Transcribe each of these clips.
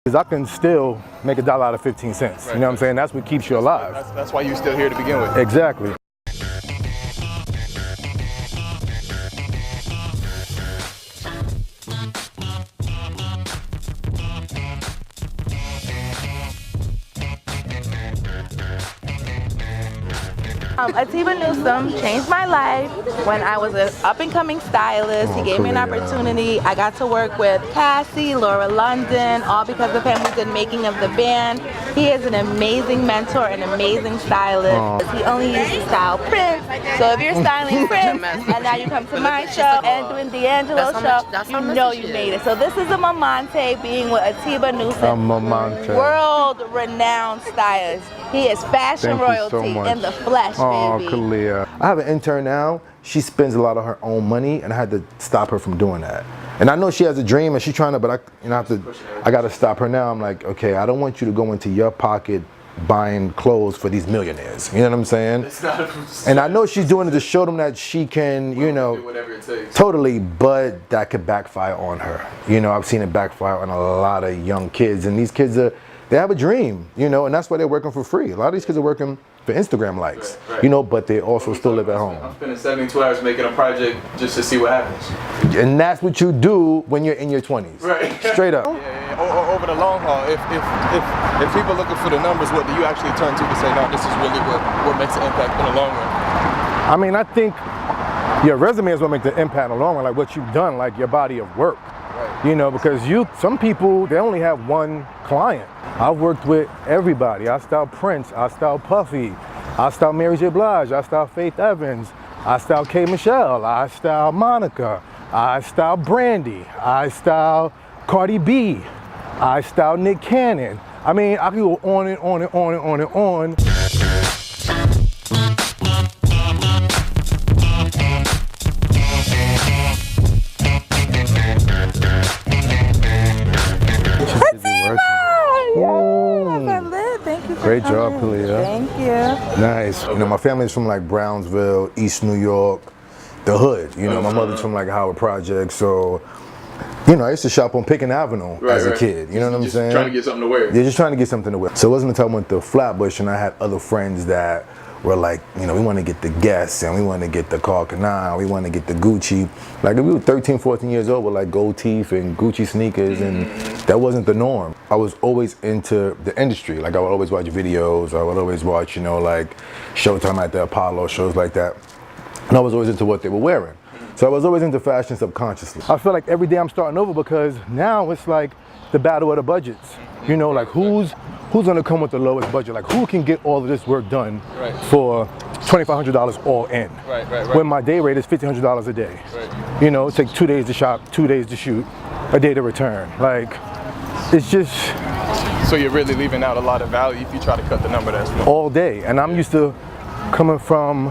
Because I can still make $1 out of 15 cents. You know what I'm saying? That's what keeps you alive. That's why you're still here to begin with. Exactly. Atiba Newsome changed my life when I was an up-and-coming stylist. He gave me an opportunity. I got to work with Cassie, Laura London, all because of him. We did making of the band. He is an amazing mentor, an amazing stylist. He only used to style Prince. So if you're styling Prince and now you come to my show and doing D'Angelo's show, you know you made it. So this is a Momante being with Atiba Newsome, world-renowned stylist. He is fashion royalty in the flesh, baby. Oh, Kalia. I have an intern now. She spends a lot of her own money, and I had to stop her from doing that. And I know she has a dream, and she's trying to, but I got to stop her now. I'm like, okay, I don't want you to go into your pocket buying clothes for these millionaires. You know what I'm saying? And I know she's doing it to show them that she can, you know, do whatever it takes. Totally, but that could backfire on her. You know, I've seen it backfire on a lot of young kids, and these kids they have a dream, you know, and that's why they're working for free. A lot of these kids are working for Instagram likes, you know, but they also still live at home. I'm spending 72 hours making a project just to see what happens. And that's what you do when you're in your 20s. Right. Straight up. Yeah. Over the long haul, if people are looking for the numbers, what do you actually turn to say, no, this is really what makes an impact in the long run? I mean, I think your resume is what makes the impact in the long run, like what you've done, like your body of work. Right. You know, because some people, they only have one client. I've worked with everybody. I styled Prince, I styled Puffy, I styled Mary J. Blige, I styled Faith Evans, I styled K. Michelle, I styled Monica, I styled Brandy, I styled Cardi B, I styled Nick Cannon. I mean, I could go on and on and on and on and on. Great job, Kalia. Thank you. Nice. You know, my family's from like Brownsville, East New York, the hood. You know, my mother's from like Howard Project, so you know, I used to shop on Pickens Avenue as a kid. You know what I'm saying? Trying to get something to wear. Yeah, just trying to get something to wear. So it wasn't until I went to Flatbush and I had other friends that were like, you know, we want to get the Guess and we want to get the Carl Canal, we want to get the Gucci. Like we were 13, 14 years old with like gold teeth and Gucci sneakers, and that wasn't the norm. I was always into the industry. Like I would always watch videos, I would always watch, you know, like Showtime at the Apollo, shows like that. And I was always into what they were wearing. So I was always into fashion subconsciously. I feel like every day I'm starting over because now it's like the battle of the budgets. You know, like who's gonna come with the lowest budget? Like who can get all of this work done for $2,500 all in? Right. When my day rate is $1,500 a day. Right. You know, it takes 2 days to shop, 2 days to shoot, a day to return. Like, it's just. So you're really leaving out a lot of value if you try to cut the number that's all day. And I'm used to coming from,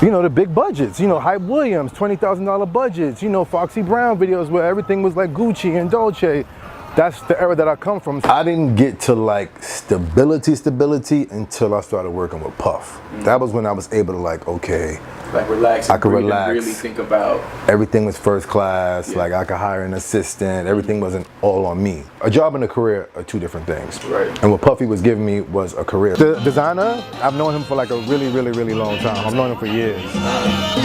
you know, the big budgets, you know, Hype Williams, $20,000 budgets, you know, Foxy Brown videos where everything was like Gucci and Dolce. That's the era that I come from. I didn't get to like stability until I started working with Puff. That was when I was able to like, okay, like relax. I could relax. And really think about. Everything was first class. Yeah. Like I could hire an assistant. Everything wasn't all on me. A job and a career are two different things. Right. And what Puffy was giving me was a career. The designer, I've known him for like a really long time. I've known him for years.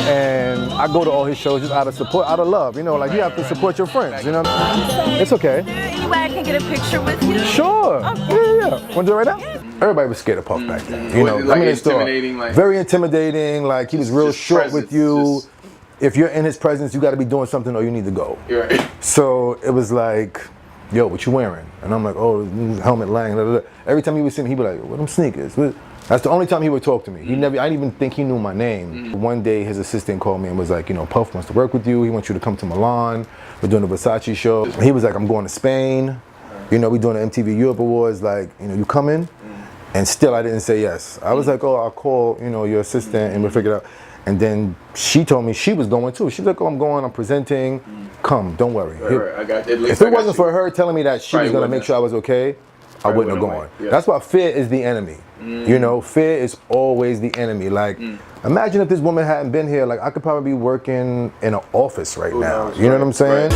And I go to all his shows just out of support, out of love. You know, like you have to support your friends, you know? It's okay. Any way I can get a picture with you? Sure. Okay. Yeah. Want to do it right now? Yeah. Everybody was scared of Puff back then. You know, like intimidating, like very intimidating. Like he was real short presence, with you. If you're in his presence, you got to be doing something or you need to go. Right. So it was like, yo, what you wearing? And I'm like, oh, helmet Lang. Blah, blah, blah. Every time he would see me, he'd be like, what them sneakers? That's the only time he would talk to me. He never. I didn't even think he knew my name. One day, his assistant called me and was like, you know, Puff wants to work with you. He wants you to come to Milan. We're doing the Versace show. And he was like, I'm going to Spain. You know, we're doing the MTV Europe Awards. Like, you know, you coming? And still, I didn't say yes. I was like, oh, I'll call, you know, your assistant and we'll figure it out. And then she told me she was going too. She was like, oh, I'm going, I'm presenting. Come, don't worry. Right. I got it. If it wasn't for her telling me that she was going to make sure I was okay, I wouldn't have gone. Yeah. That's why fear is the enemy. You know, fear is always the enemy. Like, imagine if this woman hadn't been here, like I could probably be working in an office right now. You know what I'm saying?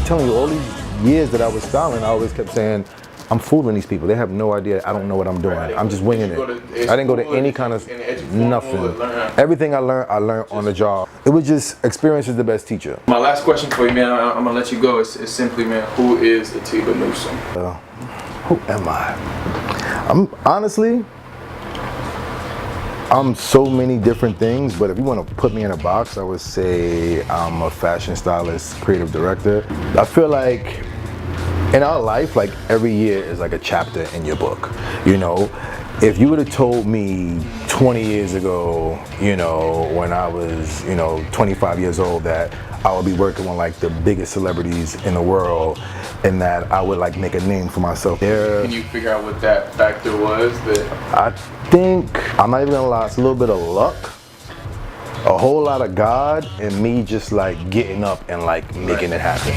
telling you, all these years that I was styling, I always kept saying, I'm fooling these people. They have no idea. I don't know what I'm doing. I'm just winging it. I didn't go to any kind of nothing. Everything I learned on the job. It was just, experience is the best teacher. My last question for you, man, I'm gonna let you go. It's simply, man, who is Atiba Newsome? Who am I? I'm so many different things, but if you want to put me in a box, I would say I'm a fashion stylist, creative director. I feel like in our life, like every year is like a chapter in your book. You know, if you would have told me 20 years ago, you know, when I was, you know, 25 years old, that I would be working with like the biggest celebrities in the world and that I would like make a name for myself there. Can you figure out what that factor was? I think, I'm not even gonna lie, it's a little bit of luck, a whole lot of God, and me just like getting up and like making it happen.